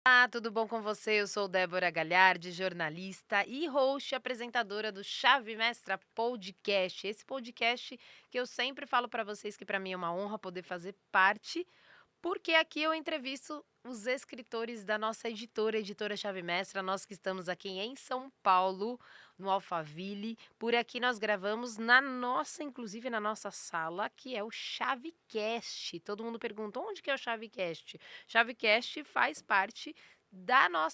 Olá, tudo bom com você? Eu sou Débora Galhardi, jornalista e host, apresentadora do Chave Mestra Podcast. Esse podcast que eu sempre falo para vocês que para mim é uma honra poder fazer parte, porque aqui eu entrevisto os escritores da nossa editora, Editora Chave Mestra, nós que estamos aqui em São Paulo, no Alphaville. Por aqui nós gravamos inclusive na nossa sala, que é o Chavecast. Todo mundo pergunta, onde que é o Chavecast? Chavecast faz parte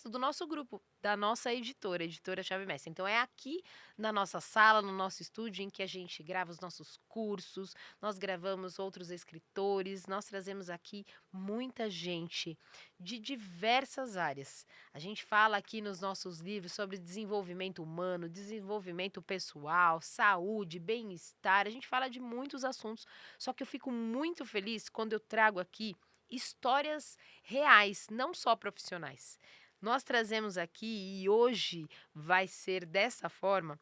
do nosso grupo, da nossa editora, Editora Chave Mestra. Então é aqui na nossa sala, no nosso estúdio, em que a gente grava os nossos cursos, nós gravamos outros escritores, nós trazemos aqui muita gente de diversas áreas. A gente fala aqui nos nossos livros sobre desenvolvimento humano, desenvolvimento pessoal, saúde, bem-estar. A gente fala de muitos assuntos, só que eu fico muito feliz quando eu trago aqui histórias reais, não só profissionais. Nós trazemos aqui e hoje vai ser dessa forma,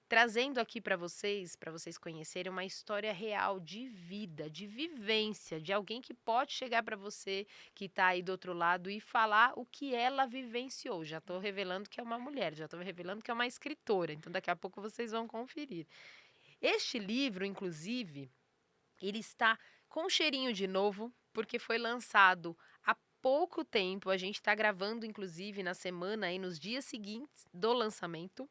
trazendo aqui para vocês conhecerem uma história real de vida, de vivência, de alguém que pode chegar para você que está aí do outro lado e falar o que ela vivenciou. Já estou revelando que é uma mulher, já estou revelando que é uma escritora, então daqui a pouco vocês vão conferir. Este livro, inclusive, ele está com cheirinho de novo, porque foi lançado há pouco tempo. A gente está gravando, inclusive, na semana aí, nos dias seguintes do lançamento.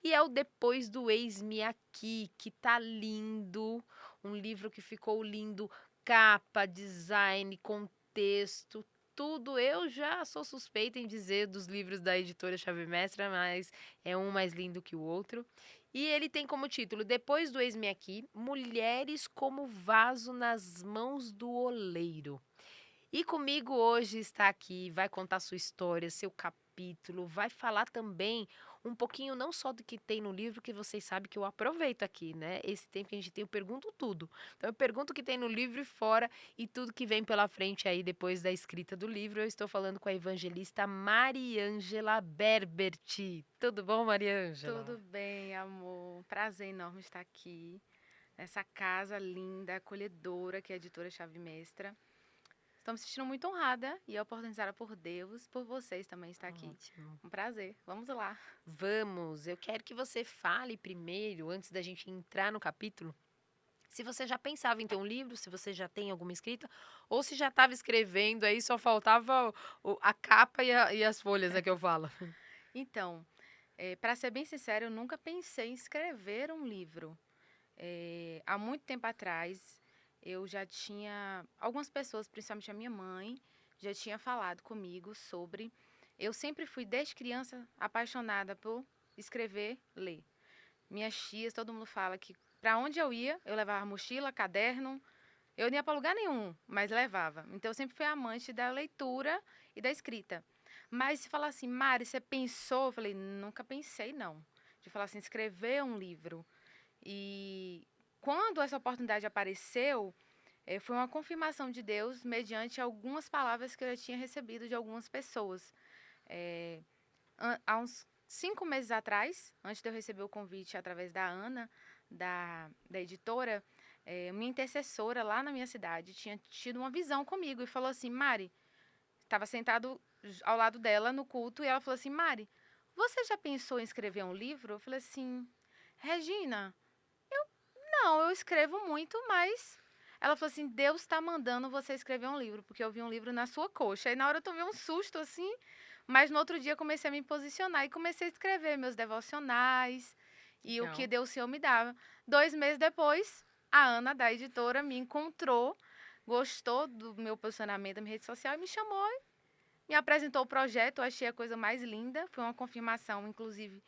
E é o Depois do Eis-me Aqui, que tá lindo. Um livro que ficou lindo, capa, design, contexto, tudo. Eu já sou suspeita em dizer dos livros da editora Chave Mestra, mas é um mais lindo que o outro. E ele tem como título Depois do Eis-me Aqui, Mulheres como Vaso nas Mãos do Oleiro. E comigo hoje está aqui, vai contar sua história, seu capítulo, vai falar também um pouquinho não só do que tem no livro, que vocês sabem que eu aproveito aqui, né? Esse tempo que a gente tem, eu pergunto tudo. Então eu pergunto o que tem no livro e fora e tudo que vem pela frente aí depois da escrita do livro. Eu estou falando com a evangelista Mariângela Berberti. Tudo bom, Mariângela? Tudo bem, amor. Prazer enorme estar aqui, nessa casa linda, acolhedora, que é a editora Chave Mestra. Estou me sentindo muito honrada e oportunizada por Deus, por vocês também estar aqui. Ótimo. Um prazer. Vamos lá. Vamos, eu quero que você fale primeiro, antes da gente entrar no capítulo, se você já pensava em ter um livro, se você já tem alguma escrita, ou se já estava escrevendo aí, só faltava a capa e as folhas, é que eu falo. Então, para ser bem sincero, eu nunca pensei em escrever um livro. Há muito tempo atrás, eu já tinha. Algumas pessoas, principalmente a minha mãe, já tinha falado comigo sobre. Eu sempre fui, desde criança, apaixonada por escrever, ler. Minhas tias, todo mundo fala que para onde eu ia, eu levava mochila, caderno. Eu não ia para lugar nenhum, mas levava. Então eu sempre fui amante da leitura e da escrita. Mas se falar assim, Mari, você pensou? Eu falei, nunca pensei, não. De falar assim, escrever um livro. E quando essa oportunidade apareceu, foi uma confirmação de Deus mediante algumas palavras que eu já tinha recebido de algumas pessoas. É, há uns 5 meses atrás, antes de eu receber o convite através da Ana, da editora, minha intercessora lá na minha cidade tinha tido uma visão comigo e falou assim: Mari, estava sentado ao lado dela no culto e ela falou assim: Mari, você já pensou em escrever um livro? Eu falei assim: Regina, não, eu escrevo muito, mas. Ela falou assim: Deus está mandando você escrever um livro, porque eu vi um livro na sua coxa. E na hora eu tomei um susto assim, mas no outro dia comecei a me posicionar e comecei a escrever meus devocionais e o que Legal. Deus Senhor me dava. 2 meses depois, a Ana, da editora, me encontrou, gostou do meu posicionamento na minha rede social e me chamou, me apresentou o projeto. Eu achei a coisa mais linda. Foi uma confirmação, inclusive,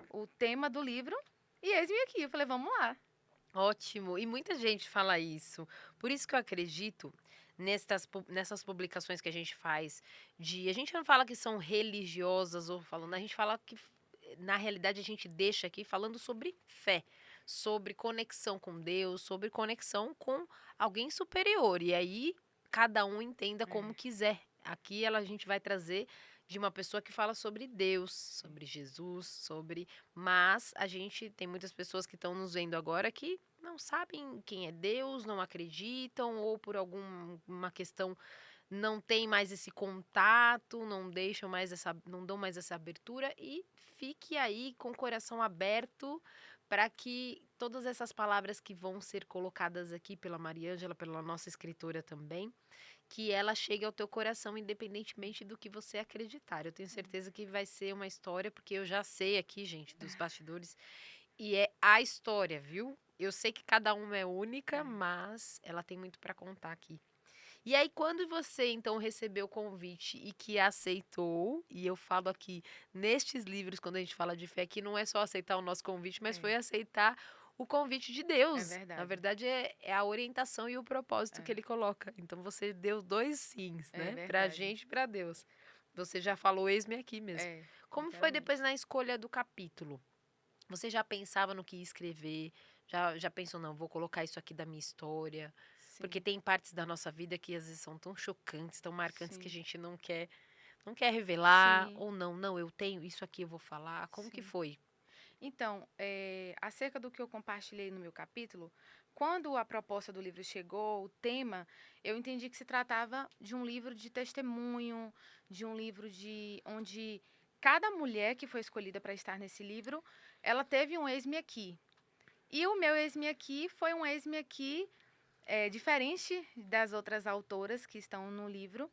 o tema do livro. E eis-me aqui. Eu falei: vamos lá. Ótimo, e muita gente fala isso. Por isso que eu acredito nessas publicações que a gente faz a gente não fala que são religiosas ou falando, a gente fala que na realidade a gente deixa aqui falando sobre fé, sobre conexão com Deus, sobre conexão com alguém superior. E aí cada um entenda como É, quiser. Aqui a gente vai trazer de uma pessoa que fala sobre Deus, sim. sobre Jesus, sobre mas a gente tem muitas pessoas que estão nos vendo agora que não sabem quem é Deus, não acreditam, ou por alguma questão não tem mais esse contato, não dão mais essa abertura e fique aí com o coração aberto para que todas essas palavras que vão ser colocadas aqui pela Mariângela, pela nossa escritora também, que ela chegue ao teu coração independentemente do que você acreditar. Eu tenho certeza que vai ser uma história, porque eu já sei aqui, gente, dos bastidores, e é a história, viu? Eu sei que cada uma é única, mas ela tem muito para contar aqui. E aí, quando você então recebeu o convite e que aceitou, e eu falo aqui nestes livros, quando a gente fala de fé, que não é só aceitar o nosso convite, mas É, foi aceitar o convite de é Deus. Na verdade. verdade, é a orientação e o propósito que É, ele coloca. Então, você deu dois sims, é né? Pra verdade. gente e pra Deus. Você já falou, eis-me aqui mesmo. É, Como foi depois literalmente. na escolha do capítulo? Você já pensava no que ia escrever? Já pensou, não, vou colocar isso aqui da minha história? Porque Sim, tem partes da nossa vida que às vezes são tão chocantes, tão marcantes que a sim, gente não quer revelar, sim, ou não, não, eu tenho isso aqui, eu vou falar. Como que sim. foi? Então, acerca do que eu compartilhei no meu capítulo, quando a proposta do livro chegou, o tema, eu entendi que se tratava de um livro de testemunho, de um livro de onde cada mulher que foi escolhida para estar nesse livro, ela teve um eis-me aqui. E o meu eis-me aqui foi um eis-me aqui diferente das outras autoras que estão no livro.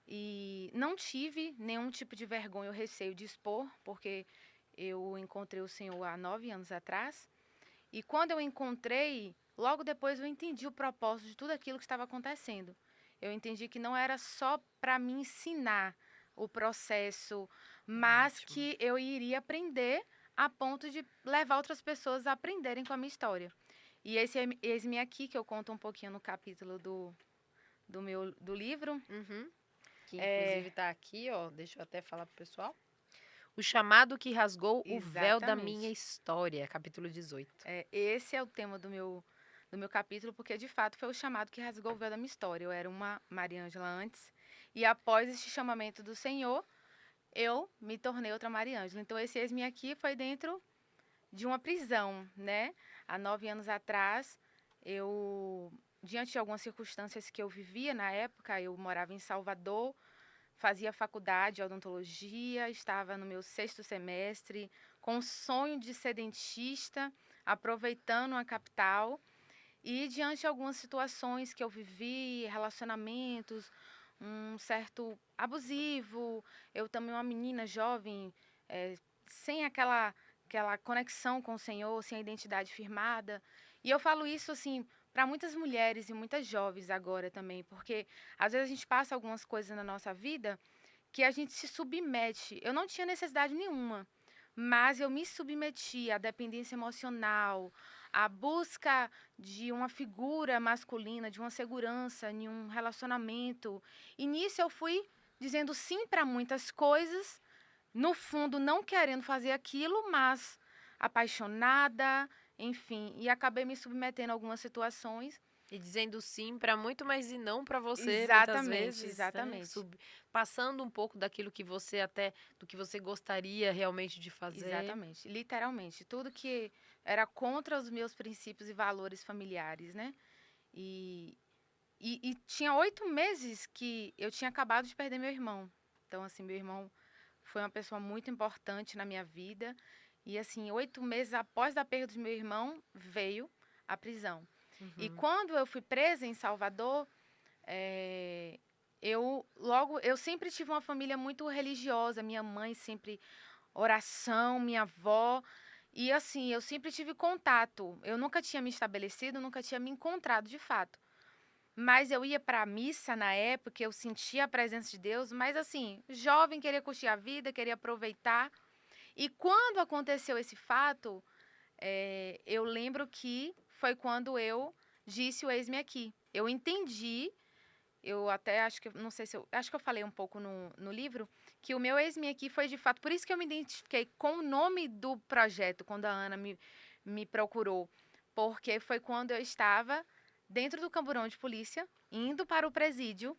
E não tive nenhum tipo de vergonha ou receio de expor, porque eu encontrei o Senhor há 9 anos atrás. E quando eu encontrei, logo depois eu entendi o propósito de tudo aquilo que estava acontecendo. Eu entendi que não era só para me ensinar o processo, mas Ótimo. que eu iria aprender a ponto de levar outras pessoas a aprenderem com a minha história. E esse eis-me aqui, que eu conto um pouquinho no capítulo do livro. Uhum. Que É, inclusive tá aqui, ó, deixa eu até falar pro pessoal. O chamado que rasgou o véu da minha exatamente. história, capítulo 18. Esse é o tema do meu capítulo, porque de fato foi o chamado que rasgou o véu da minha história. Eu era uma Mariângela antes, e após este chamamento do Senhor, eu me tornei outra Mariângela. Então, esse ex-me aqui foi dentro de uma prisão, né? Há 9 anos atrás, eu, diante de algumas circunstâncias que eu vivia na época, eu morava em Salvador, fazia faculdade de odontologia, estava no meu 6º semestre, com o sonho de ser dentista, aproveitando a capital. E diante de algumas situações que eu vivi, relacionamentos, um certo abusivo, eu também uma menina jovem, sem aquela conexão com o Senhor, sem a identidade firmada. E eu falo isso assim para muitas mulheres e muitas jovens agora também, porque às vezes a gente passa algumas coisas na nossa vida que a gente se submete. Eu não tinha necessidade nenhuma, mas eu me submeti à dependência emocional, à busca de uma figura masculina, de uma segurança em um relacionamento. E nisso eu fui dizendo sim para muitas coisas, no fundo não querendo fazer aquilo, mas apaixonada, enfim, e acabei me submetendo a algumas situações. E dizendo sim para muito, mas e não para você, muitas Exatamente, vezes, né? exatamente. Passando um pouco daquilo que você do que você gostaria realmente de fazer. Exatamente, literalmente. Tudo que era contra os meus princípios e valores familiares, né? E, e tinha 8 meses que eu tinha acabado de perder meu irmão. Então, assim, meu irmão foi uma pessoa muito importante na minha vida. E, assim, 8 meses após a perda do meu irmão, veio a prisão. E Uhum. quando eu fui presa em Salvador, eu sempre tive uma família muito religiosa. Minha mãe sempre oração, minha avó. E assim, eu sempre tive contato. Eu nunca tinha me estabelecido, nunca tinha me encontrado de fato. Mas eu ia para a missa na época, eu sentia a presença de Deus, mas assim, jovem, queria curtir a vida, queria aproveitar. E quando aconteceu esse fato, eu lembro que foi quando eu disse o eis-me aqui. Eu entendi, eu até acho que, não sei se eu, acho que eu falei um pouco no livro, que o meu ex-me aqui foi de fato, por isso que eu me identifiquei com o nome do projeto, quando a Ana me procurou, porque foi quando eu estava dentro do camburão de polícia, indo para o presídio,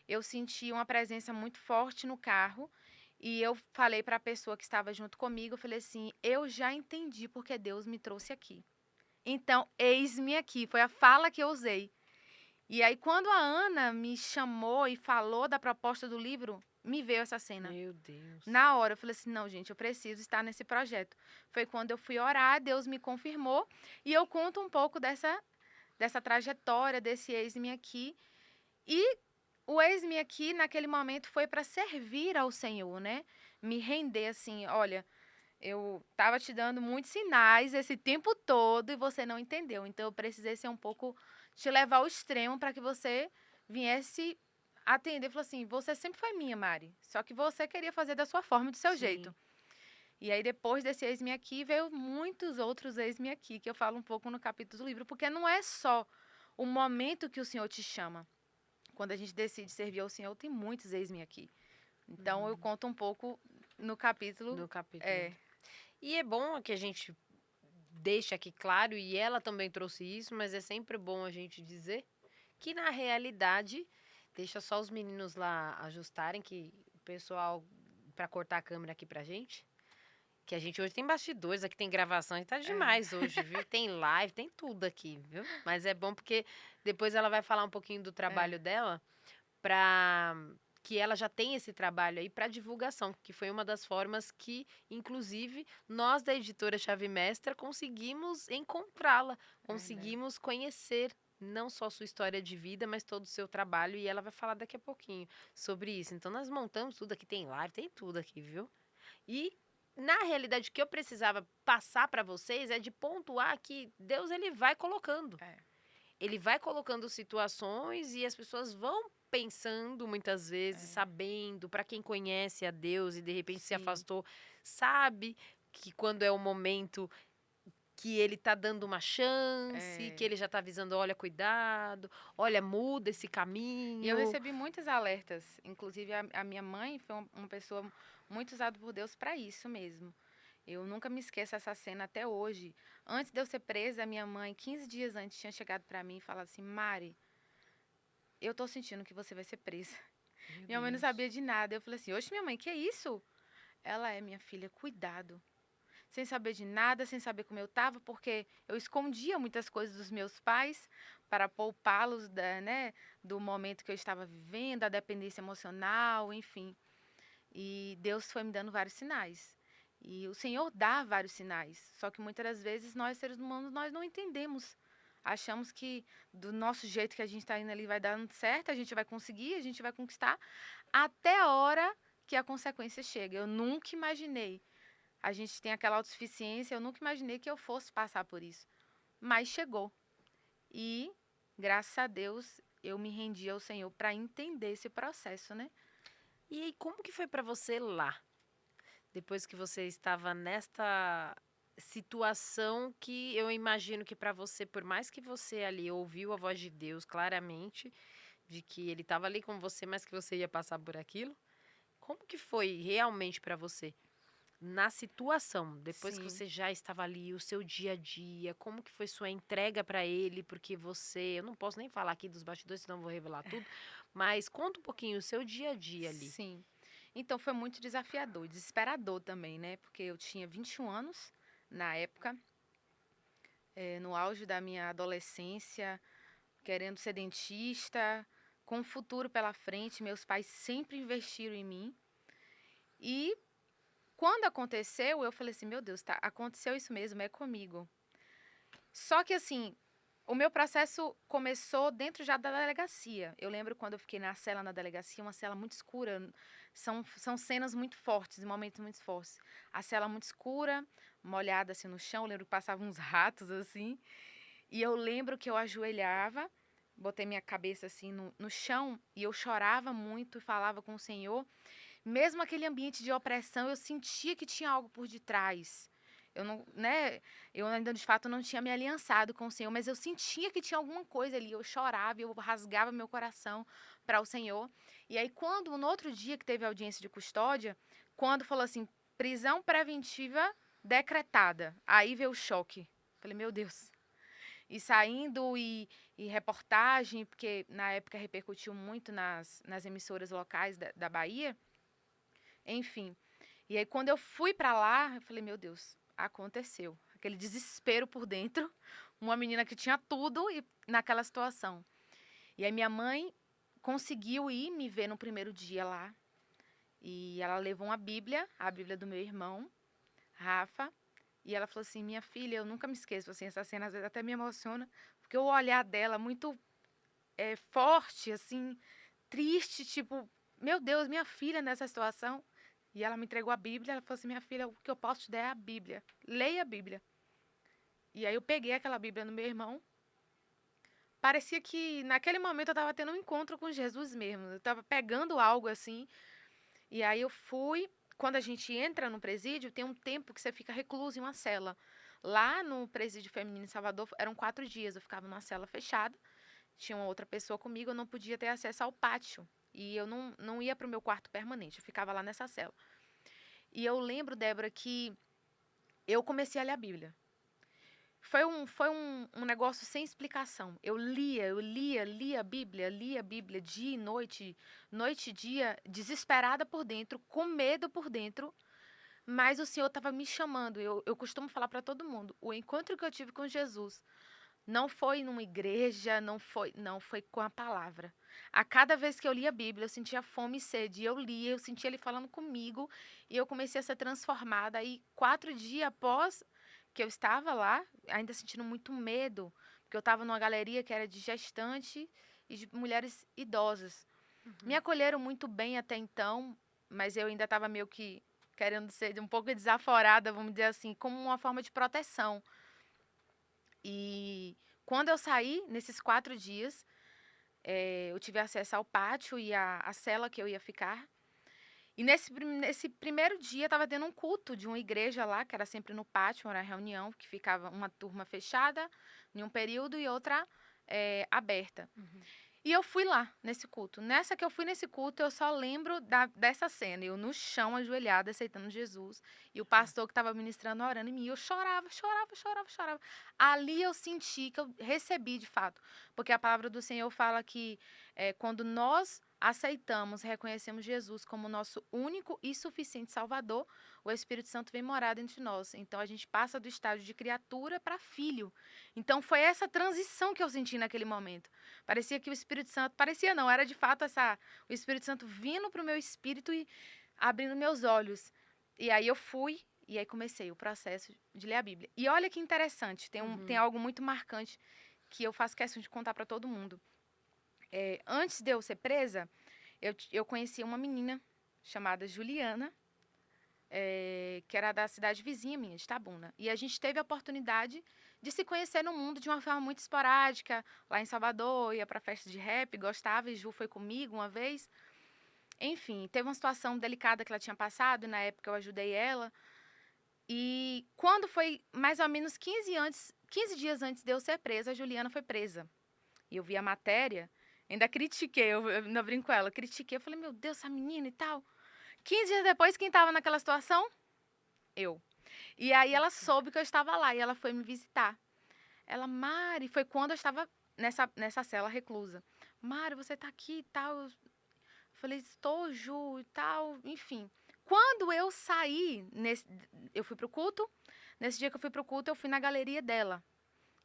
eu senti uma presença muito forte no carro, e eu falei para a pessoa que estava junto comigo, eu falei assim, eu já entendi porque Deus me trouxe aqui. Então, eis-me aqui, foi a fala que eu usei. E aí, quando a Ana me chamou e falou da proposta do livro, me veio essa cena. Meu Deus. Na hora, eu falei assim, não, gente, eu preciso estar nesse projeto. Foi quando eu fui orar, Deus me confirmou, e eu conto um pouco dessa trajetória, desse eis-me aqui. E o eis-me aqui, naquele momento, foi para servir ao Senhor, né? Me render assim, olha, eu estava te dando muitos sinais esse tempo todo e você não entendeu. Então, eu precisei ser um pouco, te levar ao extremo para que você viesse atender. Falou assim, você sempre foi minha, Mari, só que você queria fazer da sua forma, do seu Sim. jeito. E aí, depois desse eis-me aqui, veio muitos outros eis-me aqui, que eu falo um pouco no capítulo do livro, porque não é só o momento que o Senhor te chama. Quando a gente decide servir ao Senhor, tem muitos eis-me aqui. Então, eu conto um pouco no capítulo. No capítulo. É, E é bom que a gente deixe aqui claro, e ela também trouxe isso, mas é sempre bom a gente dizer que na realidade, deixa só os meninos lá ajustarem, que o pessoal, para cortar a câmera aqui pra gente, que a gente hoje tem bastidores, aqui tem gravação, e tá é, demais hoje, viu? Tem live, tem tudo aqui, viu? Mas é bom porque depois ela vai falar um pouquinho do é, trabalho dela, para que ela já tem esse trabalho aí para divulgação, que foi uma das formas que, inclusive, nós da editora Chave Mestra conseguimos encontrá-la, verdade. conseguimos conhecer não só sua história de vida, mas todo o seu trabalho, e ela vai falar daqui a pouquinho sobre isso. Então nós montamos tudo aqui, tem live, tem tudo aqui, viu? E na realidade o que eu precisava passar para vocês é de pontuar que Deus ele vai colocando. É, Ele vai colocando situações e as pessoas vão pensando muitas vezes, é, sabendo, para quem conhece a Deus e de repente se sim, afastou, sabe que quando é o momento que ele tá dando uma chance, que é. ele já tá avisando, olha, cuidado, olha, muda esse E eu caminho. recebi muitos alertas. Inclusive, a minha mãe foi uma pessoa muito usada por Deus para isso mesmo. Eu nunca me esqueço essa cena até hoje. Antes de eu ser presa, a minha mãe, 15 dias antes, tinha chegado para mim e falado assim: Mari, eu tô sentindo que você vai ser presa. Meu Minha mãe não Deus. sabia de nada. Eu falei assim: Oxe, minha mãe, que é isso? Ela é minha filha, cuidado. Sem saber de nada, sem saber como eu estava, porque eu escondia muitas coisas dos meus pais para poupá-los né, do momento que eu estava vivendo, da dependência emocional, enfim. E Deus foi me dando vários sinais. E o Senhor dá vários sinais, só que muitas das vezes nós, seres humanos, nós não entendemos. Achamos que do nosso jeito que a gente está indo ali vai dando certo, a gente vai conseguir, a gente vai conquistar, até a hora que a consequência chega. Eu nunca imaginei, a gente tem aquela autossuficiência, eu nunca imaginei que eu fosse passar por isso. Mas chegou. E, graças a Deus, eu me rendi ao Senhor para entender esse processo, né? E aí, como que foi para você lá? Depois que você estava nesta situação que eu imagino que para você, por mais que você ali ouviu a voz de Deus claramente, de que ele estava ali com você, mas que você ia passar por aquilo, como que foi realmente para você? Na situação, depois que Sim. você já estava ali, o seu dia a dia, como que foi sua entrega para ele? Porque você, eu não posso nem falar aqui dos bastidores, senão eu vou revelar tudo, mas conta um pouquinho o seu dia a dia ali. Sim. Então foi muito desafiador, desesperador também, né? Porque eu tinha 21 anos na época, no auge da minha adolescência, querendo ser dentista, com um futuro pela frente. Meus pais sempre investiram em mim. E quando aconteceu, eu falei assim: meu Deus, tá, aconteceu isso mesmo, é comigo. Só que assim, o meu processo começou dentro já da delegacia. Eu lembro quando eu fiquei na cela na delegacia, uma cela muito escura. São cenas muito fortes, momentos muito fortes. A cela muito escura, molhada assim no chão. Eu lembro que passavam uns ratos assim. E eu lembro que eu ajoelhava, botei minha cabeça assim no chão e eu chorava muito e falava com o Senhor. Mesmo aquele ambiente de opressão, eu sentia que tinha algo por detrás. Eu não, né, eu ainda de fato não tinha me aliançado com o Senhor, mas eu sentia que tinha alguma coisa ali. Eu chorava, eu rasgava meu coração para o Senhor. E aí quando no outro dia que teve a audiência de custódia, quando falou assim, prisão preventiva decretada, aí veio o choque. Falei, meu Deus. E saindo e reportagem, porque na época repercutiu muito nas emissoras locais da Bahia, enfim. E aí, quando eu fui pra lá, eu falei, meu Deus, aconteceu. Aquele desespero por dentro. Uma menina que tinha tudo e naquela situação. E aí minha mãe conseguiu ir me ver no primeiro dia lá. E ela levou uma Bíblia, a Bíblia do meu irmão, Rafa. E ela falou assim, minha filha, eu nunca me esqueço, assim, essa cena às vezes até me emociona, porque o olhar dela muito forte, assim, triste, tipo, meu Deus, minha filha nessa situação. E ela me entregou a Bíblia, ela falou assim, minha filha, o que eu posso te dar é a Bíblia. Leia a Bíblia. E aí eu peguei aquela Bíblia no meu irmão. Parecia que naquele momento eu estava tendo um encontro com Jesus mesmo. Eu estava pegando algo assim. E aí eu fui. Quando a gente entra no presídio, tem um tempo que você fica recluso em uma cela. Lá no presídio feminino em Salvador, eram 4 dias. Eu ficava numa cela fechada. Tinha uma outra pessoa comigo, eu não podia ter acesso ao pátio. E eu não ia para o meu quarto permanente, eu ficava lá nessa cela. E eu lembro, Débora, que eu comecei a ler a Bíblia. Foi um negócio sem explicação. Lia a Bíblia dia e noite, noite e dia, desesperada por dentro, com medo por dentro, mas o Senhor estava me chamando. Eu costumo falar para todo mundo, o encontro que eu tive com Jesus não foi numa igreja, não foi com a palavra. A cada vez que eu lia a Bíblia, eu sentia fome e sede. Eu lia, eu sentia Ele falando comigo e eu comecei a ser transformada. Aí, 4 dias após que eu estava lá, ainda sentindo muito medo, porque eu estava numa galeria que era de gestante e de mulheres idosas. Me Uhum. acolheram muito bem até então, mas eu ainda estava meio que querendo ser um pouco desaforada, vamos dizer assim, como uma forma de proteção. E quando eu saí, nesses 4 dias, eu tive acesso ao pátio e à cela que eu ia ficar. E nesse primeiro dia, estava tendo um culto de uma igreja lá, que era sempre no pátio, era reunião, que ficava uma turma fechada em um período e outra aberta. Uhum. E eu fui lá, nesse culto. Nessa que eu fui nesse culto, eu só lembro dessa cena. Eu no chão, ajoelhada, aceitando Jesus. E o pastor que estava ministrando, orando em mim. Eu chorava, chorava, chorava, chorava. Ali eu senti que eu recebi de fato. Porque a palavra do Senhor fala que quando nós aceitamos, reconhecemos Jesus como nosso único e suficiente Salvador, o Espírito Santo vem morar dentro de nós. Então a gente passa do estágio de criatura para filho. Então foi essa transição que eu senti naquele momento. Parecia que o Espírito Santo, parecia não, era de fato o Espírito Santo vindo para o meu espírito e abrindo meus olhos. E aí eu fui e aí comecei o processo de ler a Bíblia. E olha que interessante, tem Uhum. algo muito marcante que eu faço questão de contar para todo mundo. Antes de eu ser presa, eu conheci uma menina chamada Juliana, que era da cidade vizinha minha, de Itabuna. E a gente teve a oportunidade de se conhecer no mundo de uma forma muito esporádica. Lá em Salvador, ia para festa de rap, gostava, e Ju foi comigo uma vez. Enfim, teve uma situação delicada que ela tinha passado, e na época eu ajudei ela. E quando foi mais ou menos 15 dias antes de eu ser presa, a Juliana foi presa. E eu vi a matéria, ainda critiquei, eu ainda brinco com ela, critiquei, eu falei, meu Deus, essa menina e tal. 15 dias depois, quem estava naquela situação? Eu. E aí ela soube que eu estava lá e ela foi me visitar. Ela, Mari, foi quando eu estava nessa cela reclusa. Mari, você tá aqui e tal. Eu falei, estou, Ju, e tal, enfim. Quando eu saí, eu fui pro culto. Nesse dia que eu fui pro culto, eu fui na galeria dela.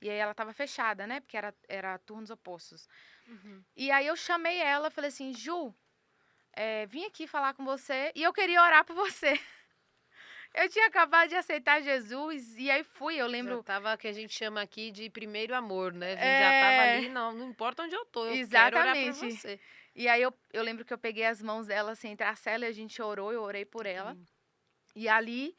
E aí ela estava fechada, né? Porque era turnos opostos. Uhum. E aí eu chamei ela, falei assim, Ju, vim aqui falar com você e eu queria orar por você. Eu tinha acabado de aceitar Jesus e aí fui, eu Já lembro. estava que a gente chama aqui de primeiro amor, né, a gente já estava É, ali: "Não, não importa onde eu tô, eu quero orar por exatamente. você". E aí eu lembro que eu peguei as mãos dela assim entre a cela e a gente orou, eu orei por Ai, que ela. lindo. E ali,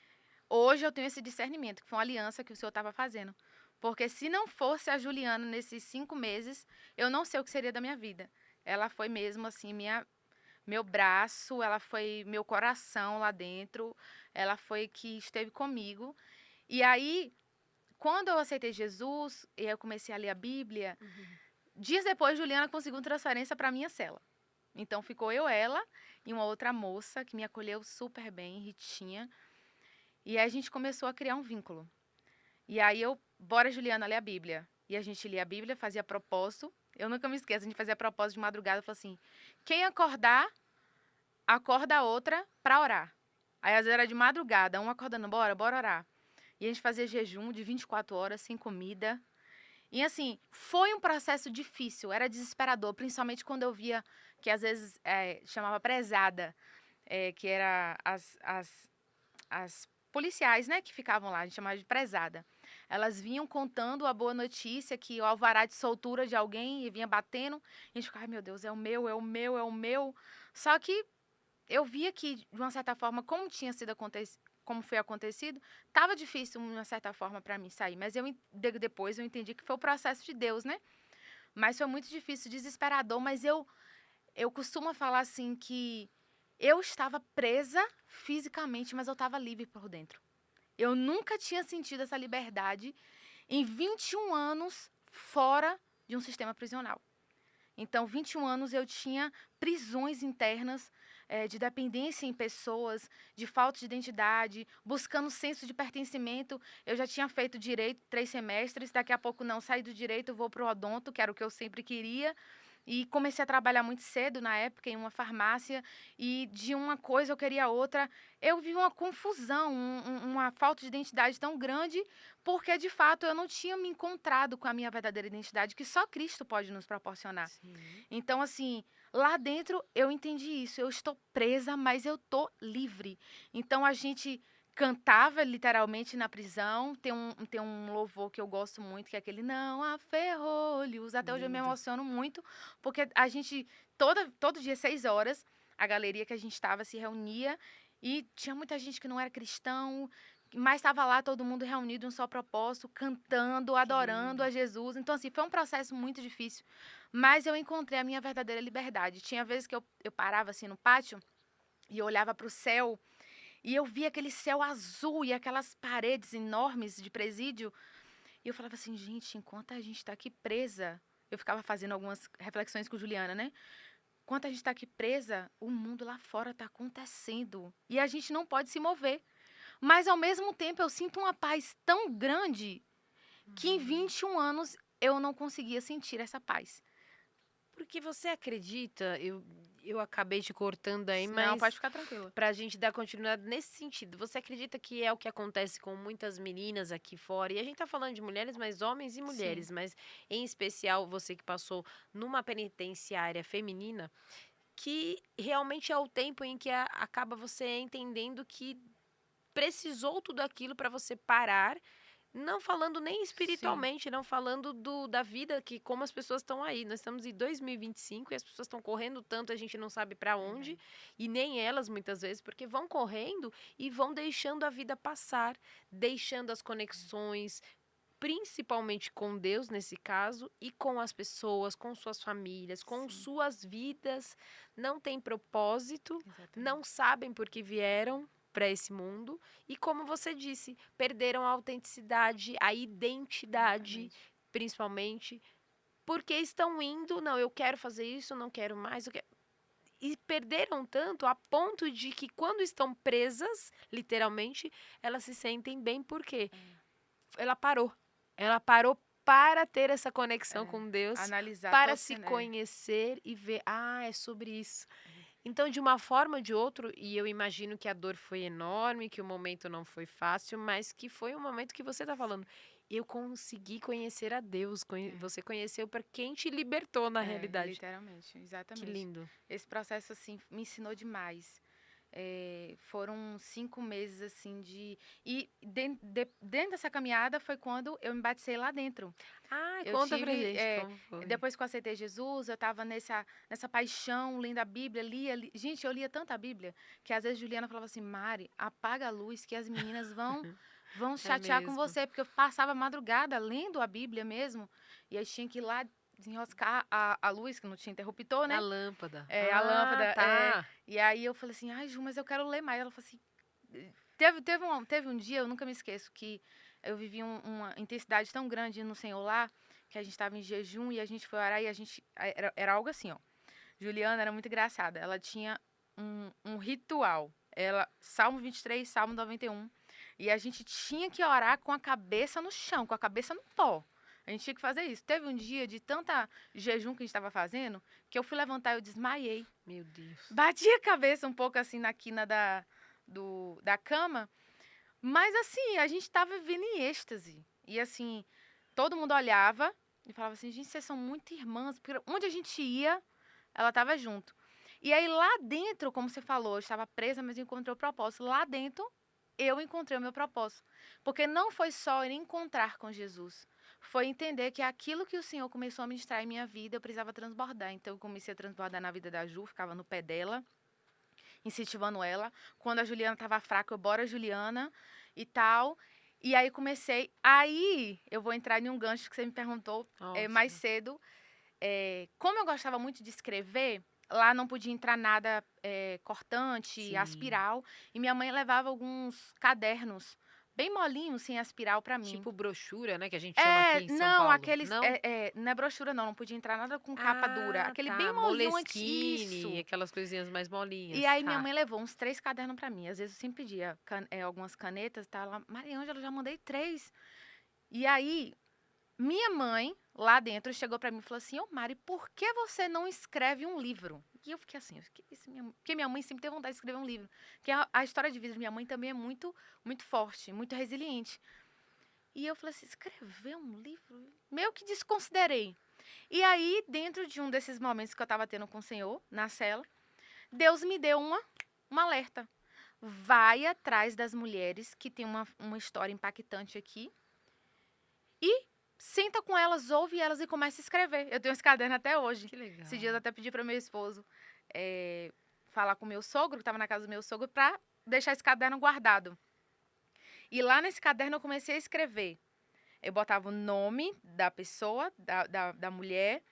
hoje eu tenho esse discernimento, que foi uma aliança que o Senhor estava fazendo. Porque se não fosse a Juliana nesses 5 meses, eu não sei o que seria da minha vida. Ela foi mesmo assim, meu braço, ela foi meu coração lá dentro, ela foi que esteve comigo. E aí, quando eu aceitei Jesus e eu comecei a ler a Bíblia, Uhum. dias depois, Juliana conseguiu transferência para minha cela. Então ficou eu, ela e uma outra moça que me acolheu super bem, Ritinha. E aí a gente começou a criar um vínculo. E aí bora Juliana ler a Bíblia. E a gente lia a Bíblia, fazia propósito. Eu nunca me esqueço, a gente fazia propósito de madrugada, falou assim: quem acordar, acorda a outra para orar. Aí às vezes era de madrugada, um acordando, bora orar. E a gente fazia jejum de 24 horas sem comida. E assim, foi um processo difícil, era desesperador, principalmente quando eu via que às vezes chamava prezada, que era as policiais, né, que ficavam lá, a gente chamava de prezada. Elas vinham contando a boa notícia que o alvará de soltura de alguém e vinha batendo, e a gente ficava, ai meu Deus, é o meu, é o meu, é o meu. Só que eu via que, de uma certa forma, como tinha sido como foi acontecido, estava difícil, de uma certa forma, para mim sair. Mas depois eu entendi que foi o processo de Deus, né? Mas foi muito difícil, desesperador. Mas eu costumo falar assim que eu estava presa fisicamente, mas eu estava livre por dentro. Eu nunca tinha sentido essa liberdade em 21 anos fora de um sistema prisional. Então, 21 anos eu tinha prisões internas, de dependência em pessoas, de falta de identidade, buscando senso de pertencimento. Eu já tinha feito direito 3 semestres, daqui a pouco não, saí do direito, vou para o odonto, que era o que eu sempre queria. E comecei a trabalhar muito cedo, na época, em uma farmácia, e de uma coisa eu queria outra. Eu vi uma confusão, uma falta de identidade tão grande, porque, de fato, eu não tinha me encontrado com a minha verdadeira identidade, que só Cristo pode nos proporcionar. Sim. Então, assim, lá dentro eu entendi isso. Eu estou presa, mas eu estou livre. Então, a gente cantava literalmente na prisão. Tem um louvor que eu gosto muito, que é aquele Não há ferrolhos. Até hoje eu me Lindo. emociono muito, porque a gente, todo dia, 6 horas, a galeria que a gente estava se reunia e tinha muita gente que não era cristão, mas estava lá todo mundo reunido em um só propósito, cantando, Que adorando lindo. a Jesus. Então, assim, foi um processo muito difícil, mas eu encontrei a minha verdadeira liberdade. Tinha vezes que eu parava assim no pátio e eu olhava para o céu e eu via aquele céu azul e aquelas paredes enormes de presídio. E eu falava assim, gente, enquanto a gente está aqui presa, eu ficava fazendo algumas reflexões com Juliana, né? Enquanto a gente está aqui presa, o mundo lá fora está acontecendo e a gente não pode se mover. Mas ao mesmo tempo eu sinto uma paz tão grande que em Uhum. 21 anos eu não conseguia sentir essa paz. Porque você acredita, eu acabei te cortando aí, Não, pode mas ficar tranquila. para a gente dar continuidade nesse sentido, você acredita que é o que acontece com muitas meninas aqui fora? E a gente tá falando de mulheres, mas homens e Sim, mulheres, mas em especial você que passou numa penitenciária feminina, que realmente é o tempo em que acaba você entendendo que precisou tudo aquilo para você parar, não falando nem sim. espiritualmente, não falando da vida, que como as pessoas estão aí. Nós estamos em 2025 e as pessoas estão correndo tanto, a gente não sabe para onde, Verdade. e nem elas muitas vezes, porque vão correndo e vão deixando a vida passar, deixando as conexões, principalmente com Deus nesse caso, e com as pessoas, com suas famílias, com Sim, suas vidas, não tem propósito, não exatamente. sabem por que vieram para esse mundo e, como você disse, perderam a autenticidade, a identidade, Exatamente. principalmente, porque estão indo, não, eu quero fazer isso, não quero mais, e perderam tanto a ponto de que quando estão presas, literalmente, elas se sentem bem porque É, ela parou. Ela parou para ter essa conexão é. com Deus, Analisar para todo se cenário. conhecer e ver, é sobre isso. Então, de uma forma ou de outra, e eu imagino que a dor foi enorme, que o momento não foi fácil, mas que foi um momento que você está falando. Eu consegui conhecer a Deus, você conheceu para quem te libertou na realidade. Literalmente, Que exatamente. lindo. Esse processo, assim, me ensinou demais. Foram 5 meses, assim, dentro dessa caminhada foi quando eu me batizei lá dentro. Eu Conta pra tive, gente como foi. depois que eu aceitei Jesus, eu estava nessa paixão, lendo a Bíblia, gente, eu lia tanta Bíblia, que às vezes Juliana falava assim, Mari, apaga a luz que as meninas vão É chatear com mesmo. você, porque eu passava a madrugada lendo a Bíblia mesmo, e aí tinha que ir lá desenroscar a luz, que não tinha interruptor, A né? lâmpada. A lâmpada, Tá. e aí eu falei assim, ai, Ju, mas eu quero ler mais. Ela falou assim, teve um dia, eu nunca me esqueço, que eu vivi uma intensidade tão grande no Senhor lá, que a gente estava em jejum e a gente foi orar e era algo assim, ó. Juliana era muito engraçada, ela tinha um ritual. Salmo 23, Salmo 91. E a gente tinha que orar com a cabeça no chão, com a cabeça no pó. A gente tinha que fazer isso. Teve um dia de tanta jejum que a gente estava fazendo, que eu fui levantar e eu desmaiei. Meu Deus. Bati a cabeça um pouco assim na quina da cama, mas assim, a gente estava vivendo em êxtase. E assim, todo mundo olhava E falava assim, gente, vocês são muito irmãs, porque onde a gente ia, ela estava junto. E aí lá dentro, como você falou, eu estava presa, mas eu encontrei o propósito. Lá dentro, eu encontrei o meu propósito. Porque não foi só ir encontrar com Jesus. Foi entender que aquilo que o Senhor começou a ministrar em minha vida, eu precisava transbordar. Então eu comecei a transbordar na vida da Ju, ficava no pé dela, incentivando ela. Quando a Juliana estava fraca, eu bora Juliana e tal. E aí comecei. Aí eu vou entrar em um gancho que você me perguntou mais Ótimo. cedo. Como eu gostava muito de escrever, lá não podia entrar nada cortante, Sim. aspiral. E minha mãe levava alguns cadernos bem molinhos, sem aspiral, para mim. Tipo brochura, né, que a gente chama aqui em São Não, Paulo. aqueles. Não? Não é brochura, não. Não podia entrar nada com capa dura. Ah, Aquele bem tá. molinho Moleskine, isso. aquelas coisinhas mais E molinhas. aí minha Tá. mãe levou uns 3 cadernos para mim. Às vezes eu sempre pedia algumas canetas, tá? Ela, Mariângela, eu já mandei 3. E aí minha mãe, lá dentro, chegou pra mim e falou assim: Ô Mari, por que você não escreve um livro? E eu fiquei assim, porque minha mãe sempre teve vontade de escrever um livro. Porque a história de vida de minha mãe também é muito, muito forte, muito resiliente. E eu falei assim: escrever um livro? Meio que desconsiderei. E aí, dentro de um desses momentos que eu estava tendo com o Senhor, na cela, Deus me deu uma alerta. Vai atrás das mulheres que têm uma história impactante aqui e senta com elas, ouve elas e começa a escrever. Eu tenho esse caderno até hoje. Que Esses dias eu legal. até pedi para meu esposo falar com meu sogro, que estava na casa do meu sogro, para deixar esse caderno guardado. E lá nesse caderno eu comecei a escrever. Eu botava o nome da pessoa, da mulher,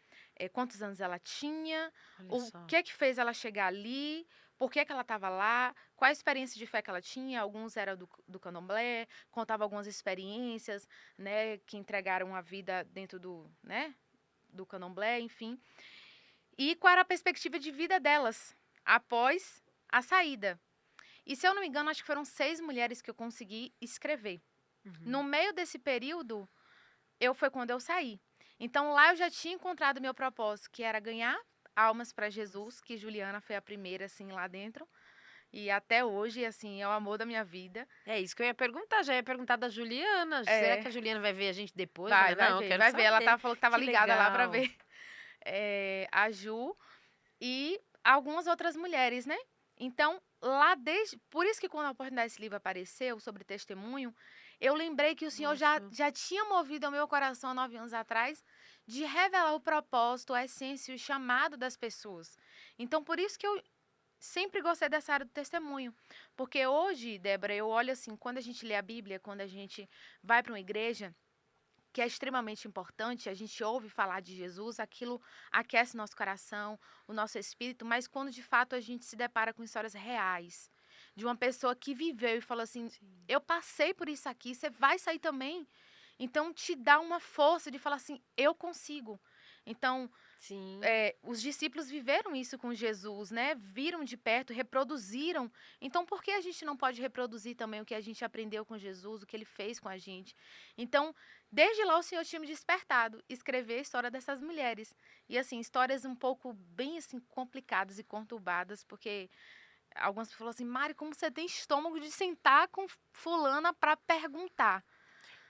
quantos anos ela tinha, Olha o só. que fez ela chegar ali, por que ela estava lá, qual a experiência de fé que ela tinha. Alguns eram do candomblé, contava algumas experiências, né, que entregaram a vida dentro do candomblé, enfim. E qual era a perspectiva de vida delas após a saída. E se eu não me engano, acho que foram 6 mulheres que eu consegui escrever. No Uhum. meio desse período, foi quando eu saí. Então lá eu já tinha encontrado meu propósito, que era ganhar almas para Jesus, que Juliana foi a primeira assim lá dentro. E até hoje, assim, é o amor da minha vida. É isso que eu ia perguntar, já ia perguntar da Juliana. Será que É, a Juliana vai ver a gente depois? vai, Falei, vai não, eu ver, quero vai ver. Ela saber. falou que estava Que ligada lá para legal. ver a Ju e algumas outras mulheres, né? Então, lá desde. Por isso que quando a oportunidade desse livro apareceu, sobre testemunho, eu lembrei que o Senhor Ótimo. já tinha movido ao meu coração há 9 anos atrás de revelar o propósito, a essência e o chamado das pessoas. Então, por isso que eu sempre gostei dessa área do testemunho. Porque hoje, Débora, eu olho assim, quando a gente lê a Bíblia, quando a gente vai para uma igreja, que é extremamente importante, a gente ouve falar de Jesus, aquilo aquece nosso coração, o nosso espírito, mas quando de fato a gente se depara com histórias reais, de uma pessoa que viveu e falou assim: Sim. eu passei por isso aqui, você vai sair também. Então te dá uma força de falar assim: eu consigo. Então, Sim. os discípulos viveram isso com Jesus, né? Viram de perto, reproduziram. Então, por que a gente não pode reproduzir também o que a gente aprendeu com Jesus, o que ele fez com a gente? Então, desde lá o Senhor tinha me despertado, escrever a história dessas mulheres. E assim, histórias um pouco bem assim complicadas e conturbadas, porque algumas pessoas falam assim: "Mari, como você tem estômago de sentar com fulana para perguntar?"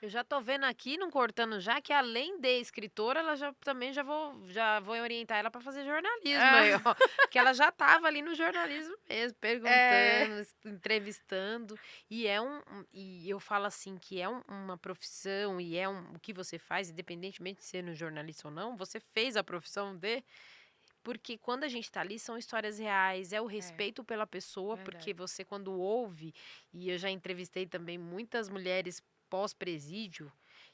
Eu já tô vendo aqui, não cortando já, que além de escritora, ela já também já vou orientar ela para fazer jornalismo aí, ó. Ah, Que ela já estava ali no jornalismo mesmo, é, perguntando, entrevistando. E eu falo assim que é uma profissão e o que você faz, independentemente de ser no jornalista ou não, você fez a profissão porque quando a gente tá ali são histórias reais, é o é respeito pela pessoa, porque verdade. você quando ouve, e eu já entrevistei também muitas mulheres pós-presídio,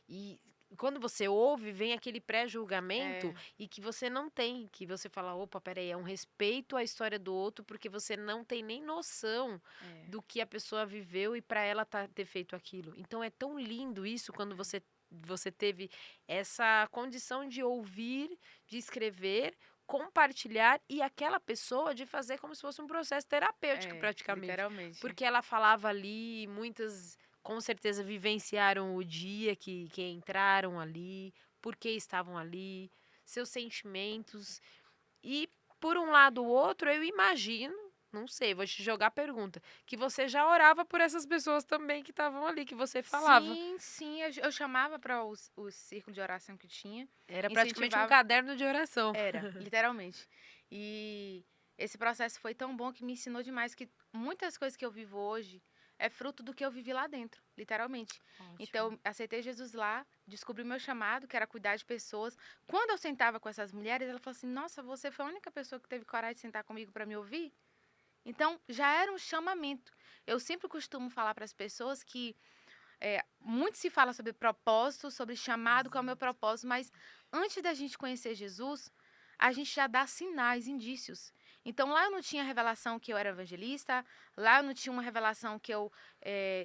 e quando você ouve, vem aquele pré-julgamento É, e que você não tem, que você fala, opa, peraí, é um respeito à história do outro, porque você não tem nem noção é, do que a pessoa viveu e para ela ter feito aquilo. Então é tão lindo isso quando você teve essa condição de ouvir, de escrever, compartilhar e aquela pessoa de fazer como se fosse um processo terapêutico praticamente, literalmente. porque ela falava ali, muitas com certeza vivenciaram o dia que entraram ali, por que estavam ali, seus sentimentos e por um lado ou outro eu imagino, Não sei, vou te jogar a pergunta. Que você já orava por essas pessoas também que estavam ali, que você falava. Sim, sim, eu chamava para os círculos de oração que tinha, Era praticamente um incentivava. caderno de oração. Era, literalmente. E esse processo foi tão bom que me ensinou demais que muitas coisas que eu vivo hoje é fruto do que eu vivi lá dentro, literalmente. Então, Ótimo. eu aceitei Jesus lá, descobri o meu chamado, que era cuidar de pessoas. Quando eu sentava com essas mulheres, ela falou assim: Nossa, você foi a única pessoa que teve coragem de sentar comigo para me ouvir? Então, já era um chamamento. Eu sempre costumo falar para as pessoas que muito se fala sobre propósito, sobre chamado, qual é o meu Exato. propósito, mas antes da gente conhecer Jesus, a gente já dá sinais, indícios. Então lá eu não tinha revelação que eu era evangelista, lá eu não tinha uma revelação que eu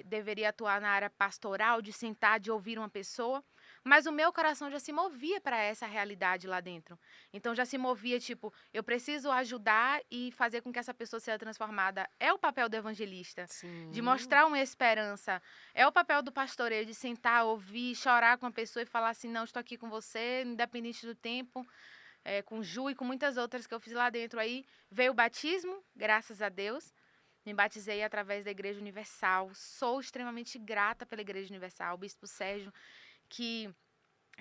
deveria atuar na área pastoral, de sentar, de ouvir uma pessoa, mas o meu coração já se movia para essa realidade lá dentro. Então já se movia, tipo, eu preciso ajudar e fazer com que essa pessoa seja transformada. É o papel do evangelista, de Sim. mostrar uma esperança. É o papel do pastoreio de sentar, ouvir, chorar com a pessoa e falar assim: não, estou aqui com você, independente do tempo, com Ju e com muitas outras que eu fiz lá dentro. Aí veio o batismo, graças a Deus. Me batizei através da Igreja Universal. Sou extremamente grata pela Igreja Universal. O Bispo Sérgio, que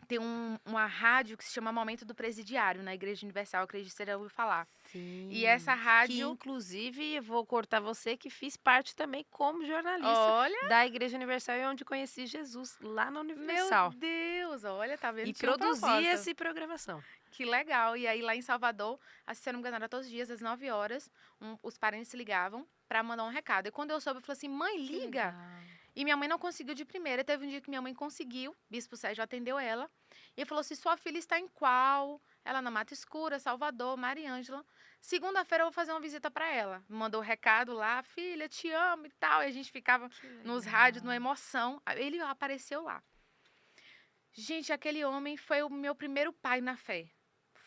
tem uma rádio que se chama Momento do Presidiário na Igreja Universal, acredito que você já ouviu falar. E essa Sim. Que rádio, inclusive eu vou cortar você que fiz parte também como jornalista olha, da Igreja Universal e onde conheci Jesus lá na meu Universal. Deus, olha, tá vendo? E Tinha um produzi propósito. essa programação. Que legal. E aí, lá em Salvador, se eu não me engano, era todos os dias, às 9 horas, os parentes se ligavam pra mandar um recado. E quando eu soube, eu falei assim: mãe, Que liga. legal. E minha mãe não conseguiu de primeira. Teve um dia que minha mãe conseguiu, Bispo Sérgio atendeu ela. E falou assim: sua filha está em qual? Ela na Mata Escura, Salvador, Mariângela. Segunda-feira eu vou fazer uma visita pra ela. Me mandou o recado lá: filha, te amo e tal. E a gente ficava Que nos rádios, legal. numa emoção. Aí ele apareceu lá. Gente, aquele homem foi o meu primeiro pai na fé.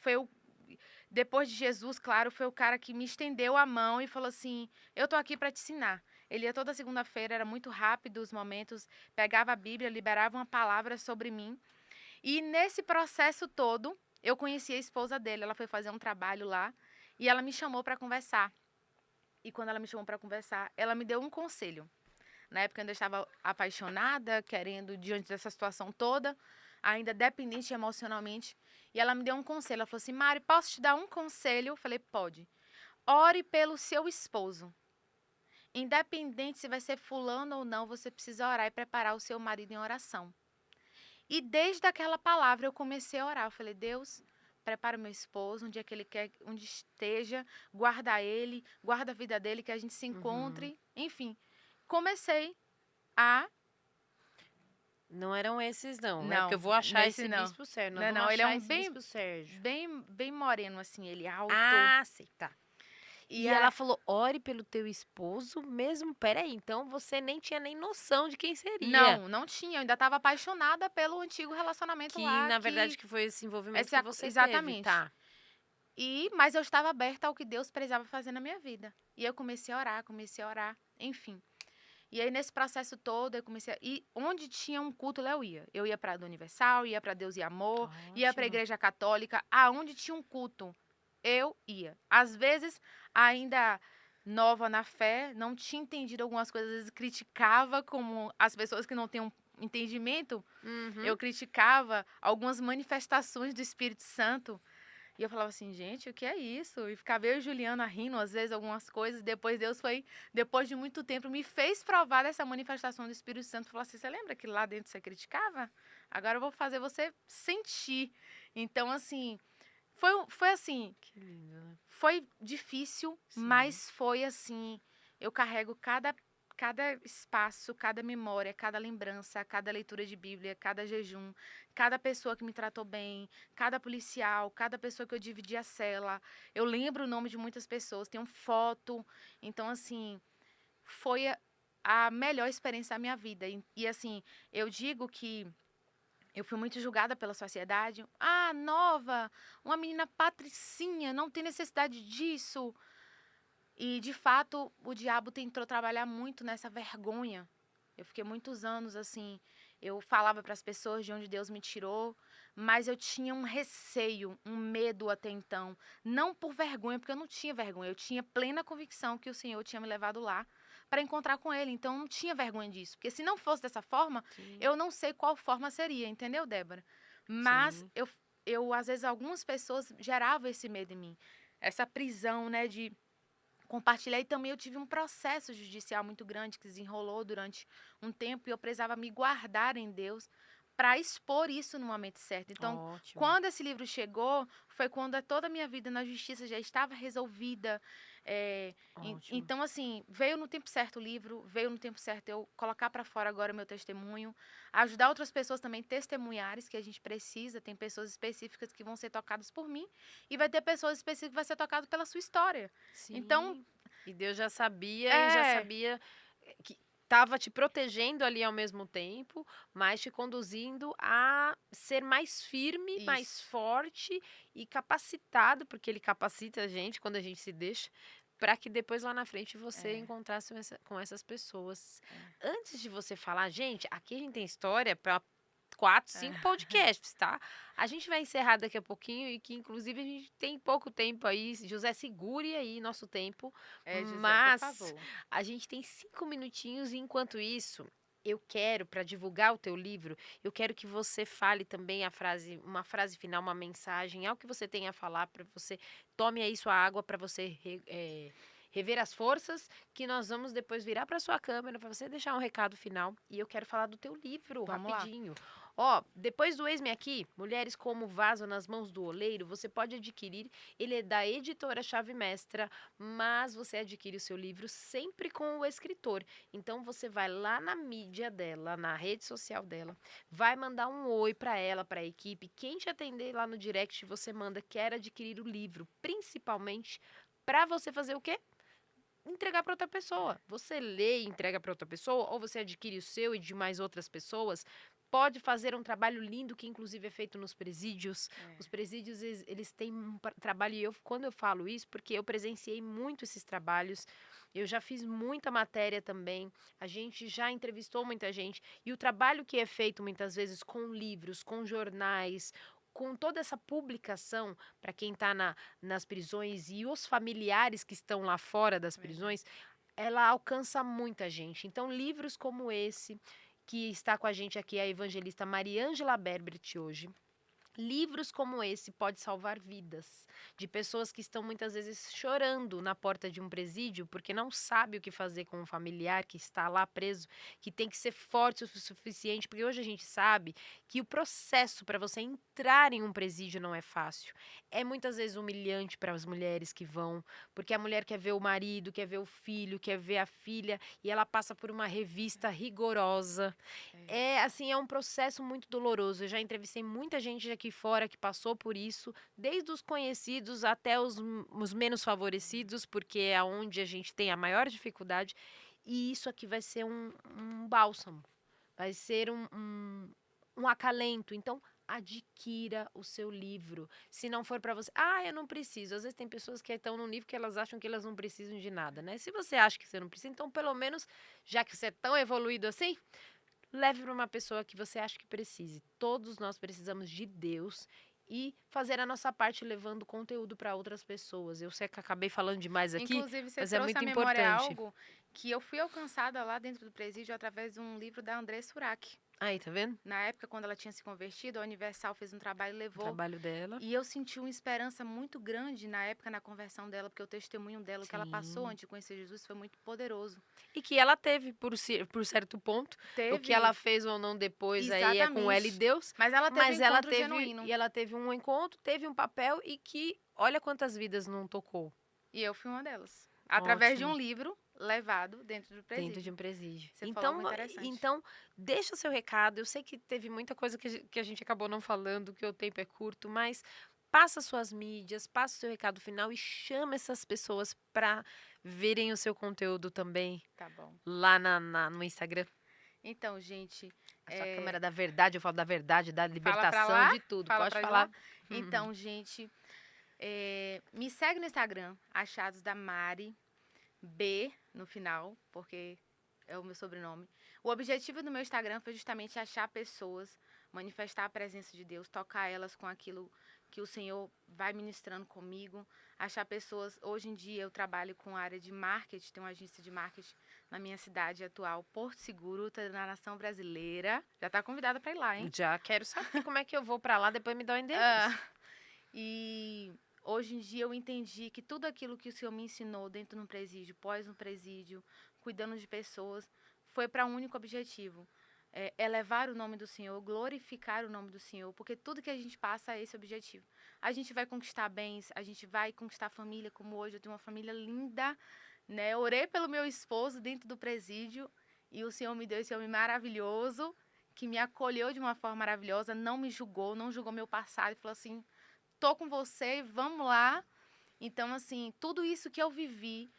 Foi o Depois de Jesus, claro, foi o cara que me estendeu a mão e falou assim: Eu tô aqui para te ensinar. Ele ia toda segunda-feira, era muito rápido os momentos, pegava a Bíblia, liberava uma palavra sobre mim. E nesse processo todo, eu conheci a esposa dele. Ela foi fazer um trabalho lá e ela me chamou para conversar. E quando ela me chamou para conversar, ela me deu um conselho. Na época eu ainda estava apaixonada, querendo, diante dessa situação toda, ainda dependente emocionalmente. E ela me deu um conselho. Ela falou assim: Mari, posso te dar um conselho? Eu falei: pode. Ore pelo seu esposo. Independente se vai ser fulano ou não, você precisa orar e preparar o seu marido em oração. E desde aquela palavra eu comecei a orar. Eu falei: Deus, prepara o meu esposo, onde é que ele quer, onde esteja, guarda ele, guarda a vida dele, que a gente se Uhum. encontre. Enfim, comecei a. Não eram esses não, é porque eu Não, vou achar nesse esse não. Bispo Sérgio, nós Não, vamos não, ele é achar um esse Bispo Sérgio. bem moreno, assim, ele alto. Ah, sei, tá. E E ela falou: "Ore pelo teu esposo mesmo". Espera aí, então você nem tinha nem noção de quem seria. não, não tinha, eu ainda estava apaixonada pelo antigo relacionamento Que lá, na verdade que foi esse envolvimento que você teve, exatamente. tá. Mas eu estava aberta ao que Deus precisava fazer na minha vida. E eu comecei a orar, enfim. E aí, nesse processo todo, eu comecei a. E onde tinha um culto, lá eu ia. Eu ia para a do Universal, ia para Deus e Amor, ia para a Ótimo. Igreja Católica. Aonde tinha um culto, eu ia. Às vezes, ainda nova na fé, não tinha entendido algumas coisas, às vezes criticava como as pessoas que não têm um entendimento, Uhum. eu criticava algumas manifestações do Espírito Santo. E eu falava assim, gente, o que é isso? E ficava eu e Juliana rindo, às vezes, algumas coisas. Depois Deus foi, depois de muito tempo, me fez provar dessa manifestação do Espírito Santo. Falou assim, você lembra que lá dentro você criticava? Agora eu vou fazer você sentir. Então, assim, foi assim, Que lindo, né. foi difícil, Sim. mas foi assim, eu carrego cada espaço, cada memória, cada lembrança, cada leitura de Bíblia, cada jejum, cada pessoa que me tratou bem, cada policial, cada pessoa que eu dividi a cela. Eu lembro o nome de muitas pessoas, tenho foto. Então, assim, foi a melhor experiência da minha vida. E assim, eu digo que eu fui muito julgada pela sociedade. Ah, nova, uma menina patricinha, não tem necessidade disso. E, de fato, o diabo tentou trabalhar muito nessa vergonha. Eu fiquei muitos anos assim. Eu falava para as pessoas de onde Deus me tirou, mas eu tinha um receio, um medo até então. Não por vergonha, porque eu não tinha vergonha. Eu tinha plena convicção que o Senhor tinha me levado lá para encontrar com Ele. Então, eu não tinha vergonha disso. Porque se não fosse dessa forma, Sim, eu não sei qual forma seria, entendeu, Débora? Mas sim. às vezes, algumas pessoas geravam esse medo em mim. Essa prisão, né, de compartilhar. E também eu tive um processo judicial muito grande que desenrolou durante um tempo e eu precisava me guardar em Deus para expor isso no momento certo. Então, Ótimo, quando esse livro chegou, foi quando toda a minha vida na justiça já estava resolvida. ótimo. Então, assim, veio no tempo certo o livro, veio no tempo certo eu colocar para fora agora o meu testemunho, ajudar outras pessoas também testemunhares que a gente precisa. Tem pessoas específicas que vão ser tocadas por mim e vai ter pessoas específicas que vai ser tocadas pela sua história. Então, Sim. E Deus já sabia e já é, sabia que estava te protegendo ali ao mesmo tempo, mas te conduzindo a ser mais firme, mais isso. forte e capacitado, porque ele capacita a gente quando a gente se deixa, para que depois lá na frente você É, encontrasse com essas pessoas. é, Antes de você falar, gente, aqui a gente tem história para 4, 5 é. podcasts, tá? A gente vai encerrar daqui a pouquinho e que inclusive a gente tem pouco tempo aí. José, segure aí nosso tempo, É, José, por mas favor. a gente tem 5 minutinhos e enquanto isso, eu quero, para divulgar o teu livro, eu quero que você fale também uma frase final, uma mensagem, algo que você tenha a falar para você. Tome aí sua água para você rever as forças, que nós vamos depois virar para sua câmera para você deixar um recado final. E eu quero falar do teu livro Vamos lá. rapidinho. Ó, depois do Eis-me Aqui, Mulheres como Vaso nas Mãos do Oleiro, você pode adquirir. Ele é da editora Chave Mestra, mas você adquire o seu livro sempre com o escritor. Então você vai lá na mídia dela, na rede social dela, vai mandar um oi para ela, para a equipe. Quem te atender lá no direct, você manda quer adquirir o livro, principalmente para você fazer o quê? Entregar para outra pessoa. Você lê e entrega para outra pessoa, ou você adquire o seu e de mais outras pessoas. Pode fazer um trabalho lindo que inclusive é feito nos presídios. Os É. presídios eles têm um trabalho e eu quando eu falo isso porque eu presenciei muito esses trabalhos. Eu já fiz muita matéria também. A gente já entrevistou muita gente e o trabalho que é feito muitas vezes com livros, com jornais, com toda essa publicação para quem está nas prisões e os familiares que estão lá fora das Verdade. prisões, ela alcança muita gente. Então, livros como esse, que está com a gente aqui, a evangelista Mariângela Berbert hoje. Livros como esse pode salvar vidas de pessoas que estão muitas vezes chorando na porta de um presídio porque não sabe o que fazer com um familiar que está lá preso, que tem que ser forte o suficiente, porque hoje a gente sabe que o processo para você entrar em um presídio não é fácil. É muitas vezes humilhante para as mulheres que vão, porque a mulher quer ver o marido, quer ver o filho, quer ver a filha e ela passa por uma revista rigorosa. É. É, assim, é um processo muito doloroso. Eu já entrevistei muita gente aqui fora que passou por isso, desde os conhecidos até os menos favorecidos, porque é onde a gente tem a maior dificuldade. E isso aqui vai ser um bálsamo, vai ser um acalento. Então, adquira o seu livro. Se não for para você, eu não preciso. Às vezes tem pessoas que estão num nível que elas acham que elas não precisam de nada, né? Se você acha que você não precisa, então pelo menos, já que você é tão evoluído assim, leve para uma pessoa que você acha que precise. Todos nós precisamos de Deus e fazer a nossa parte levando conteúdo para outras pessoas. Eu sei que acabei falando demais aqui, Inclusive, você mas é trouxe à muito memória importante. algo que eu fui alcançada lá dentro do presídio através de um livro da André Surak. Aí, tá vendo? Na época, quando ela tinha se convertido, a Universal fez um trabalho e O levou. trabalho dela. E eu senti uma esperança muito grande na época na conversão dela, porque o testemunho dela, o que ela passou Sim. antes de conhecer Jesus, foi muito poderoso. E que ela teve, por certo ponto, o que ela Teve, fez ou não depois aí é com ela e exatamente. Deus, Mas ela teve um mas ela encontro teve, genuíno. e ela teve um encontro, teve um papel e que, olha quantas vidas não tocou. E eu fui uma delas. Através de um Ótimo. livro levado dentro do Dentro de presídio. um presídio. Você falou algo Então interessante. então deixa o seu recado, eu sei que teve muita coisa que a gente acabou não falando, que o tempo é curto, mas passa suas mídias, passa o seu recado final e chama essas pessoas para verem o seu conteúdo também Tá bom. lá no Instagram. Então, gente, A sua é, câmera da verdade, eu falo da verdade, da fala pra libertação, lá, de tudo, fala pode pra falar. lá. Então, gente, me segue no Instagram, achados da Mari, B no final, porque é o meu sobrenome. O objetivo do meu Instagram foi justamente achar pessoas, manifestar a presença de Deus, tocar elas com aquilo que o Senhor vai ministrando comigo. Achar pessoas, hoje em dia eu trabalho com a área de marketing, tenho uma agência de marketing na minha cidade atual, Porto Seguro, tá na nação brasileira. Já tá convidada para ir lá, hein? Já quero saber como é que eu vou pra lá, depois me dá o Ah, endereço. e hoje em dia eu entendi que tudo aquilo que o Senhor me ensinou dentro do presídio, pós no presídio, cuidando de pessoas, foi para um único objetivo. É levar o nome do Senhor, glorificar o nome do Senhor, porque tudo que a gente passa é esse objetivo. A gente vai conquistar bens, a gente vai conquistar família, como hoje eu tenho uma família linda, né? Eu orei pelo meu esposo dentro do presídio e o Senhor me deu esse homem maravilhoso, que me acolheu de uma forma maravilhosa, não me julgou, não julgou meu passado e falou assim: tô com você, vamos lá. Então, assim, tudo isso que eu vivi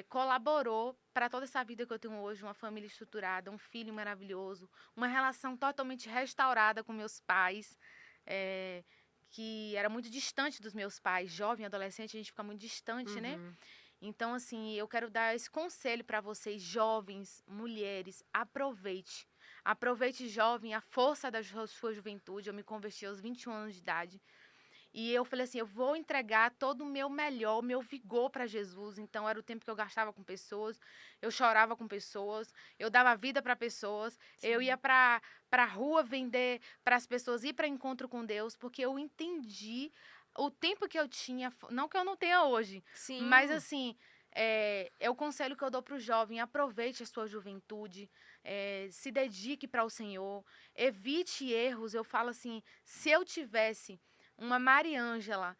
colaborou para toda essa vida que eu tenho hoje, uma família estruturada, um filho maravilhoso, uma relação totalmente restaurada com meus pais, que era muito distante dos meus pais. Jovem, adolescente, a gente fica muito distante, né? Uhum. Então, assim, eu quero dar esse conselho para vocês, jovens, mulheres, aproveite. Aproveite, jovem, a força da sua juventude. Eu me converti aos 21 anos de idade. E eu falei assim, eu vou entregar todo o meu melhor, o meu vigor para Jesus. Então era o tempo que eu gastava com pessoas, eu chorava com pessoas, eu dava vida para pessoas, eu ia para rua vender para as pessoas, ir para encontro com Deus, porque eu entendi o tempo que eu tinha, não que eu não tenha hoje, mas Sim. assim, é o conselho que eu dou para o jovem: aproveite a sua juventude, se dedique para o Senhor, evite erros. Eu falo assim, se eu tivesse uma Mariângela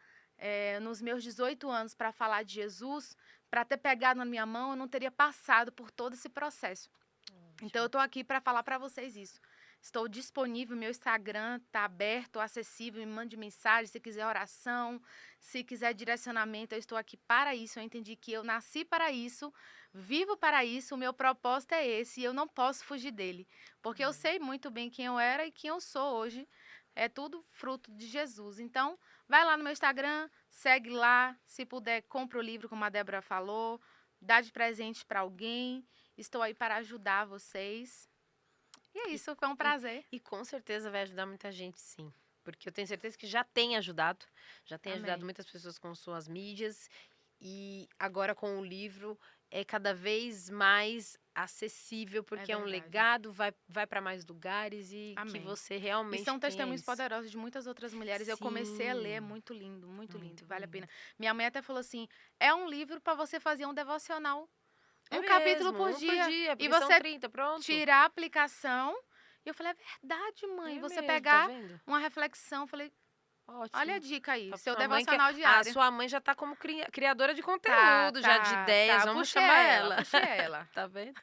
nos meus 18 anos para falar de Jesus, para ter pegado na minha mão, eu não teria passado por todo esse processo. Então, eu estou aqui para falar para vocês isso. Estou disponível, meu Instagram está aberto, acessível, me mande mensagem, se quiser oração, se quiser direcionamento, eu estou aqui para isso. Eu entendi que eu nasci para isso, vivo para isso, o meu propósito é esse e eu não posso fugir dele. Porque eu sei muito bem quem eu era e quem eu sou hoje. É tudo fruto de Jesus. Então, vai lá no meu Instagram, segue lá. Se puder, compra o livro, como a Débora falou. Dá de presente para alguém. Estou aí para ajudar vocês. E é E, isso, foi um e, prazer. e com certeza vai ajudar muita gente, sim. Porque eu tenho certeza que já tem ajudado Amém. muitas pessoas com suas mídias. E agora com o livro é cada vez mais acessível, É porque é um verdade. legado, vai para mais lugares e que Amém. você E realmente são tenha testemunhos isso. poderosos de muitas outras mulheres. Eu comecei a ler, é Sim, muito lindo, muito vale a lindo. pena. Minha mãe até falou assim: é um livro para você fazer um devocional, É um capítulo mesmo, por um por dia, dia, e porque são você 30, pronto. tirar a aplicação. E eu falei: é verdade, mãe. É Você mesmo, tá pegar vendo? uma reflexão, eu falei: olha a Ótimo. dica aí, Fala pra seu sua mãe que devocional a diário. sua mãe já tá como criadora de Tá, conteúdo, já de tá, ideias. tá. Vamos Puxei chamar ela, ela. puxei ela. Tá vendo?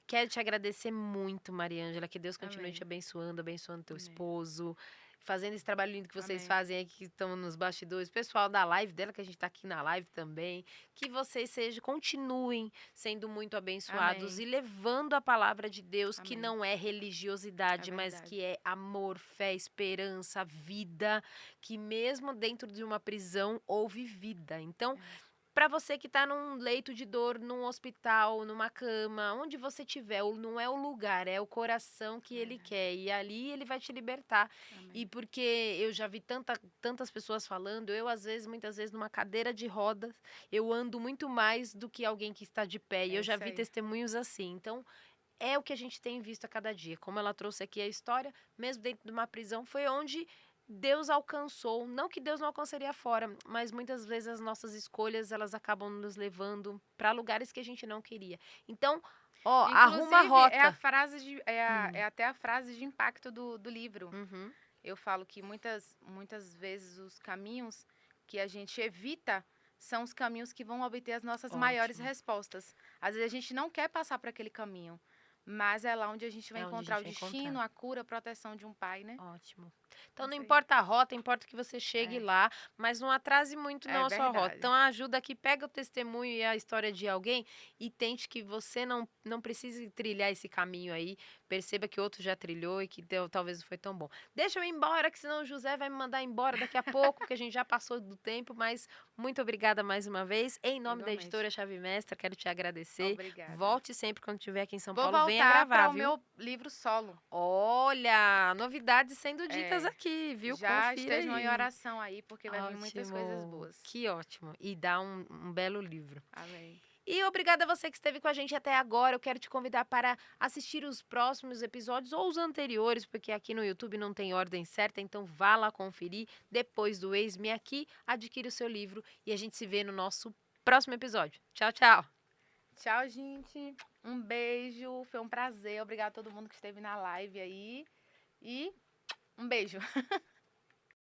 Quero te agradecer muito, Mariângela. Que Deus continue te Amém. abençoando, abençoando teu Amém. esposo, fazendo esse trabalho lindo que vocês Amém. fazem aí, que estão nos bastidores. Pessoal da live dela, que a gente tá aqui na live também. Que vocês continuem sendo muito abençoados e Amém. levando a palavra de Deus, que Amém. não é É religiosidade, mas verdade. que é amor, fé, esperança, vida, que mesmo dentro de uma prisão houve vida. Então, É. para você que está num leito de dor, num hospital, numa cama, onde você estiver, não é o lugar, é o coração que ele Verdade. quer. E ali ele vai te libertar. E Amém. porque eu já vi tantas pessoas falando, eu às vezes, muitas vezes, numa cadeira de rodas, eu ando muito mais do que alguém que está de pé. E É eu já isso vi aí. testemunhos assim. Então, é o que a gente tem visto a cada dia. Como ela trouxe aqui a história, mesmo dentro de uma prisão, foi onde Deus alcançou. Não que Deus não alcançaria fora, mas muitas vezes as nossas escolhas, elas acabam nos levando para lugares que a gente não queria. Então, ó, arruma a Inclusive, é a rota. frase Hum. é até a frase de impacto do livro. Uhum. Eu falo que muitas vezes os caminhos que a gente evita são os caminhos que vão obter as nossas maiores Ótimo. respostas. Às vezes a gente não quer passar por aquele caminho, mas é lá onde a gente vai É onde a encontrar gente o vai destino, encontrar. a cura, a proteção de um pai, né? Ótimo. Então não Isso aí. importa a rota, importa que você chegue É, lá, mas não atrase muito é não a sua rota. verdade. Então ajuda aqui, pega o testemunho e a história de alguém e tente que você não precise trilhar esse caminho aí, perceba que outro já trilhou e que talvez não foi tão bom. Deixa eu ir embora, que senão o José vai me mandar embora daqui a pouco, porque a gente já passou do tempo, mas muito obrigada mais uma vez. Em nome da Igualmente. editora Chave Mestra, quero te agradecer. Obrigada. Volte sempre quando estiver aqui em São Vou Paulo, venha voltar gravar, para o viu? meu livro solo. Olha, novidades sendo ditas É, aqui, viu? já Confira estejam em aí. oração aí, porque vai vir muitas coisas Ótimo, boas. que ótimo. E dá um belo livro. Amém. E obrigada a você que esteve com a gente até agora. Eu quero te convidar para assistir os próximos episódios ou os anteriores, porque aqui no YouTube não tem ordem certa, então vá lá conferir. Depois do Eis-me Aqui, adquira o seu livro e a gente se vê no nosso próximo episódio. Tchau, tchau. Tchau, gente. Um beijo. Foi um prazer. Obrigada a todo mundo que esteve na live aí. E um beijo.